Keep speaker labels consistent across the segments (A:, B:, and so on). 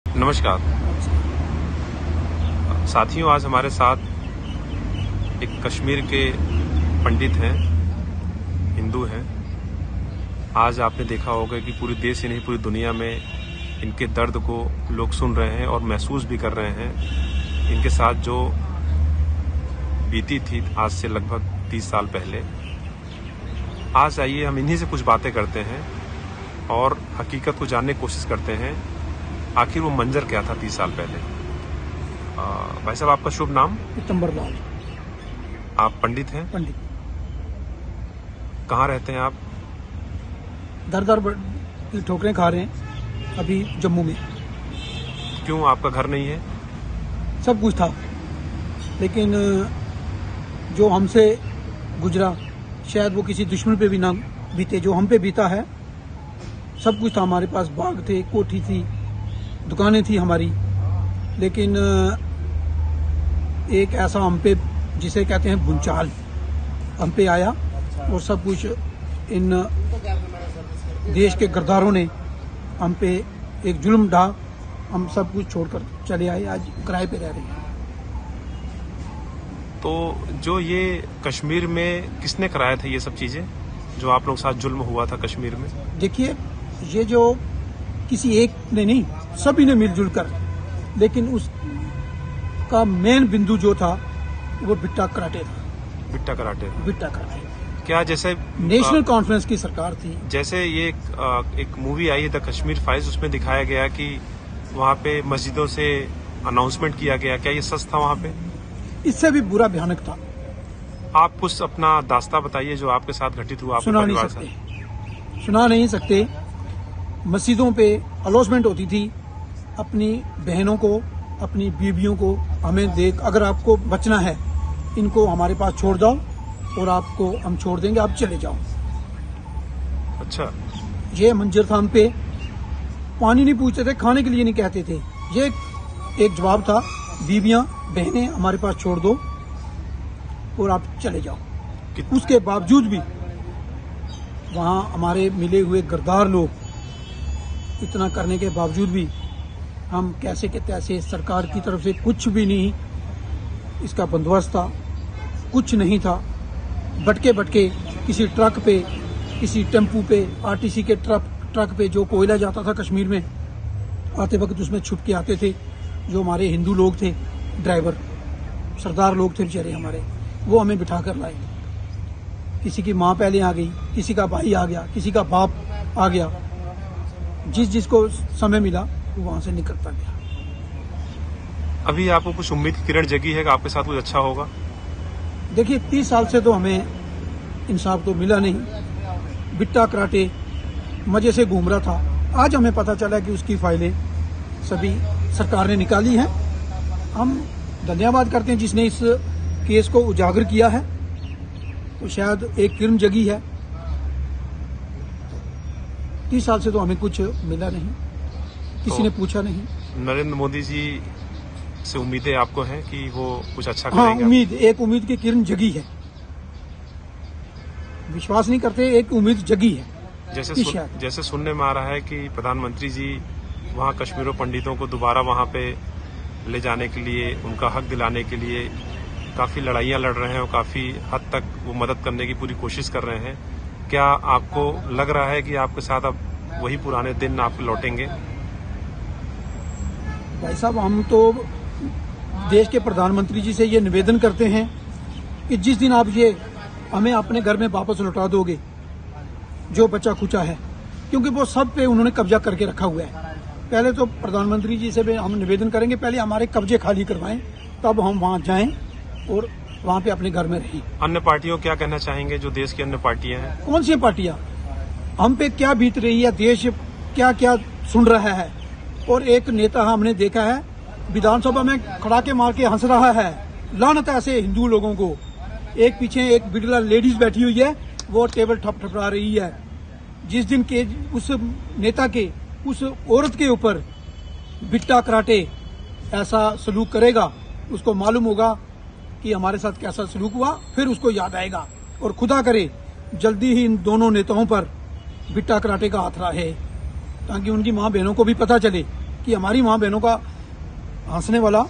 A: नमस्कार साथियों, आज हमारे साथ एक कश्मीर के पंडित हैं, हिंदू हैं। आज आपने देखा होगा कि पूरे देश ही नहीं पूरी दुनिया में इनके दर्द को लोग सुन रहे हैं और महसूस भी कर रहे हैं। इनके साथ जो बीती थी आज से लगभग 30 साल पहले। आज आइए हम इन्हीं से कुछ बातें करते हैं और हकीकत को जानने की कोशिश करते हैं, आखिर वो मंजर क्या था 30 साल पहले। भाई साहब, आपका शुभ नाम?
B: पीतम्बर लाल।
A: आप पंडित हैं?
B: पंडित।
A: कहाँ रहते हैं आप?
B: दर की ठोकरें खा रहे हैं अभी जम्मू में।
A: क्यों, आपका घर नहीं है?
B: सब कुछ था, लेकिन जो हमसे गुजरा शायद वो किसी दुश्मन पे भी ना बीते जो हम पे बीता है। सब कुछ था, हमारे पास बाग थे, कोठी थी, दुकानें थी हमारी, लेकिन एक ऐसा हम पे जिसे कहते हैं भूचाल हम पे आया और सब कुछ इन देश के गद्दारों ने हम पे एक जुल्म ढा। हम सब कुछ छोड़कर चले आए, आज किराए पे रह रहे हैं।
A: तो जो ये कश्मीर में किसने कराया था ये सब चीजें, जो आप लोग साथ जुल्म हुआ था कश्मीर में?
B: देखिए, ये जो किसी एक ने नहीं, सभी ने मिलजुल कर, लेकिन उसका मेन बिंदु जो था वो बिट्टा कराटे था।
A: बिट्टा कराटे। क्या जैसे
B: नेशनल कॉन्फ्रेंस की सरकार थी।
A: जैसे ये एक मूवी आई है द कश्मीर फाइल्स, उसमें दिखाया गया कि वहाँ पे मस्जिदों से अनाउंसमेंट किया गया, क्या ये सच था वहाँ पे?
B: इससे भी बुरा भयानक था।
A: आप कुछ अपना दास्ता बताइए जो आपके साथ घटित हुआ।
B: सुना नहीं सकते। मस्जिदों पे अलॉटमेंट होती थी, अपनी बहनों को, अपनी बीवियों को हमें देख, अगर आपको बचना है इनको हमारे पास छोड़ दो और आपको हम छोड़ देंगे, आप चले जाओ।
A: अच्छा,
B: ये मंजर था। हम पे पानी नहीं पूछते थे, खाने के लिए नहीं कहते थे। ये एक जवाब था, बीवियां बहनें हमारे पास छोड़ दो और आप चले जाओ। उसके बावजूद भी वहां हमारे मिले हुए गद्दार लोग, इतना करने के बावजूद भी हम कैसे के तैसे, सरकार की तरफ से कुछ भी नहीं इसका बंदोबस्त था, कुछ नहीं था। भटके किसी ट्रक पे, किसी टेम्पू पे, आरटीसी के ट्रक पे जो कोयला जाता था कश्मीर में, आते वक्त उसमें छुप के आते थे जो हमारे हिंदू लोग थे, ड्राइवर सरदार लोग थे बेचारे हमारे, वो हमें बिठा कर लाए। किसी की माँ पहले आ गई, किसी का भाई आ गया, किसी का बाप आ गया, जिसको समय मिला वो वहां से निकलता गया।
A: अभी आपको कुछ उम्मीद की किरण जगी है कि आपके साथ कुछ अच्छा होगा?
B: देखिए, 30 साल से तो हमें इंसाफ तो मिला नहीं। बिट्टा कराटे मजे से घूम रहा था। आज हमें पता चला कि उसकी फाइलें सभी सरकार ने निकाली हैं। हम धन्यवाद करते हैं जिसने इस केस को उजागर किया है, तो शायद एक किरण जगी है। 30 साल से तो हमें कुछ मिला नहीं, किसी ने पूछा नहीं।
A: नरेंद्र मोदी जी से उम्मीदें आपको हैं कि वो कुछ अच्छा
B: करेंगे?
A: हाँ,
B: एक उम्मीद की किरण जगी है। विश्वास नहीं करते, एक उम्मीद जगी है।
A: जैसे सुनने में आ रहा है कि प्रधानमंत्री जी वहाँ कश्मीरों पंडितों को दोबारा वहाँ पे ले जाने के लिए, उनका हक दिलाने के लिए काफी लड़ाइयाँ लड़ रहे हैं और काफी हद तक वो मदद करने की पूरी कोशिश कर रहे हैं। क्या आपको लग रहा है कि आपके साथ अब वही पुराने दिन आप लौटेंगे?
B: भाई साहब, हम तो देश के प्रधानमंत्री जी से ये निवेदन करते हैं कि जिस दिन आप ये हमें अपने घर में वापस लौटा दोगे जो बचा खुचा है, क्योंकि वो सब पे उन्होंने कब्जा करके रखा हुआ है। पहले तो प्रधानमंत्री जी से हम निवेदन करेंगे, पहले हमारे कब्जे खाली करवाएं, तब हम वहां जाएं और वहां पे अपने घर में रहें।
A: अन्य पार्टियों क्या कहना चाहेंगे, जो देश की अन्य पार्टियां हैं?
B: कौन सी पार्टियां? हम पे क्या बीत रही है, देश क्या क्या सुन रहा है। और एक नेता हमने देखा है विधानसभा में खड़ा के मार के हंस रहा है। लानत ऐसे हिंदू लोगों को। एक पीछे एक बिरला लेडीज बैठी हुई है, वो टेबल ठपठपा रही है। जिस दिन के उस नेता के, उस औरत के ऊपर बिट्टा कराटे ऐसा सलूक करेगा, उसको मालूम होगा कि हमारे साथ कैसा सलूक हुआ, फिर उसको याद आएगा। और खुदा करे जल्दी ही इन दोनों नेताओं पर बिट्टा कराटे का हाथ रहे, ताकि उनकी माँ बहनों को भी पता चले कि हमारी माँ बहनों का हंसने वाला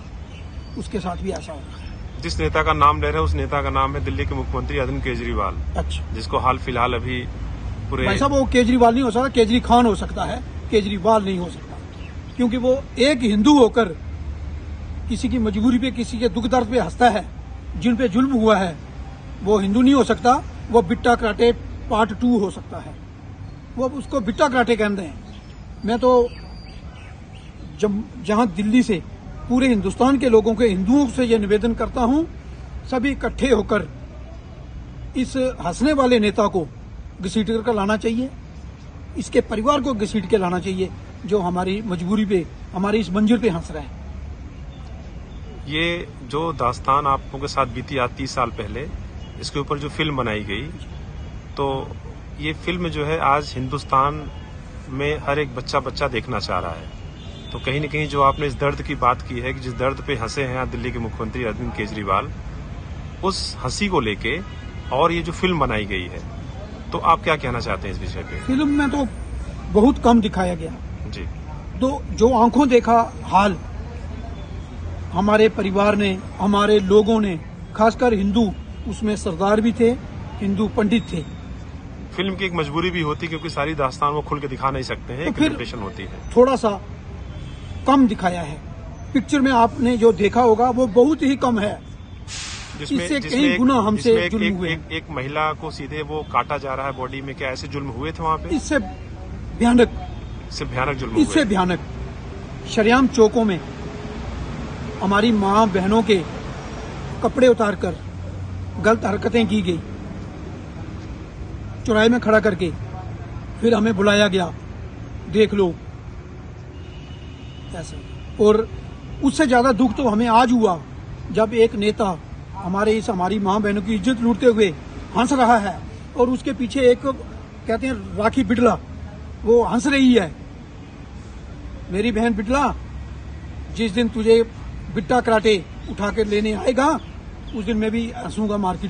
B: उसके साथ भी ऐसा होगा।
A: जिस नेता का नाम ले रहे हैं उस नेता का नाम है दिल्ली के मुख्यमंत्री अरविंद केजरीवाल,
B: अच्छा
A: जिसको हाल फिलहाल अभी पूरे
B: भाई साहब, वो केजरीवाल नहीं हो सकता, केजरी खान हो सकता है, केजरीवाल नहीं हो सकता, क्योंकि वो एक हिंदू होकर किसी की मजबूरी पे, किसी के दुख दर्द पे हंसता है, जिन पे जुल्म हुआ है, वो हिंदू नहीं हो सकता। वो बिट्टा कराटे पार्ट 2 हो सकता है, वो उसको बिट्टा कराटे कहते हैं। मैं तो जहां दिल्ली से पूरे हिंदुस्तान के लोगों के, हिंदुओं से ये निवेदन करता हूं, सभी इकट्ठे होकर इस हंसने वाले नेता को घसीट कर लाना चाहिए, इसके परिवार को घसीट के लाना चाहिए, जो हमारी मजबूरी पे, हमारी इस मंजिल पे हंस रहा है।
A: ये जो दास्तान आप लोगों के साथ बीती आज 30 साल पहले, इसके ऊपर जो फिल्म बनाई गई, तो ये फिल्म जो है आज हिंदुस्तान में हर एक बच्चा देखना चाह रहा है। तो कहीं न कहीं जो आपने इस दर्द की बात की है कि जिस दर्द पे हंसे हैं आज दिल्ली के मुख्यमंत्री अरविंद केजरीवाल, उस हंसी को लेके और ये जो फिल्म बनाई गई है, तो आप क्या कहना चाहते हैं इस विषय पे?
B: फिल्म में तो बहुत कम दिखाया गया
A: जी,
B: तो जो आंखों देखा हाल हमारे परिवार ने, हमारे लोगों ने, खासकर हिंदू, उसमें सरदार भी थे, हिंदू पंडित थे।
A: फिल्म की एक मजबूरी भी होती है क्योंकि सारी दास्तान वो खुल के दिखा नहीं सकते हैं,
B: तो
A: एक
B: फिर
A: लिमिटेशन होती है।
B: थोड़ा सा कम दिखाया है। पिक्चर में आपने जो देखा होगा वो बहुत ही कम है, इससे कई गुना हमसे जुल्म हुए।
A: एक महिला को सीधे वो काटा जा रहा है बॉडी में, क्या ऐसे जुल्म हुए थे वहाँ पे?
B: इससे भयानक
A: जुल्म हुए।
B: भयानक शरेआम चौकों में हमारी माँ बहनों के कपड़े उतारकर गलत हरकतें की गई, चौराहे में खड़ा करके, फिर हमें बुलाया गया, देख लो ऐसे। और उससे ज्यादा दुख तो हमें आज हुआ जब एक नेता हमारी माँ बहनों की इज्जत लूटते हुए हंस रहा है और उसके पीछे एक कहते हैं राखी बिड़ला, वो हंस रही है। मेरी बहन बिड़ला, जिस दिन तुझे बिट्टा कराटे उठा कर लेने आएगा, उस दिन मैं भी हंसूंगा मार्केट में।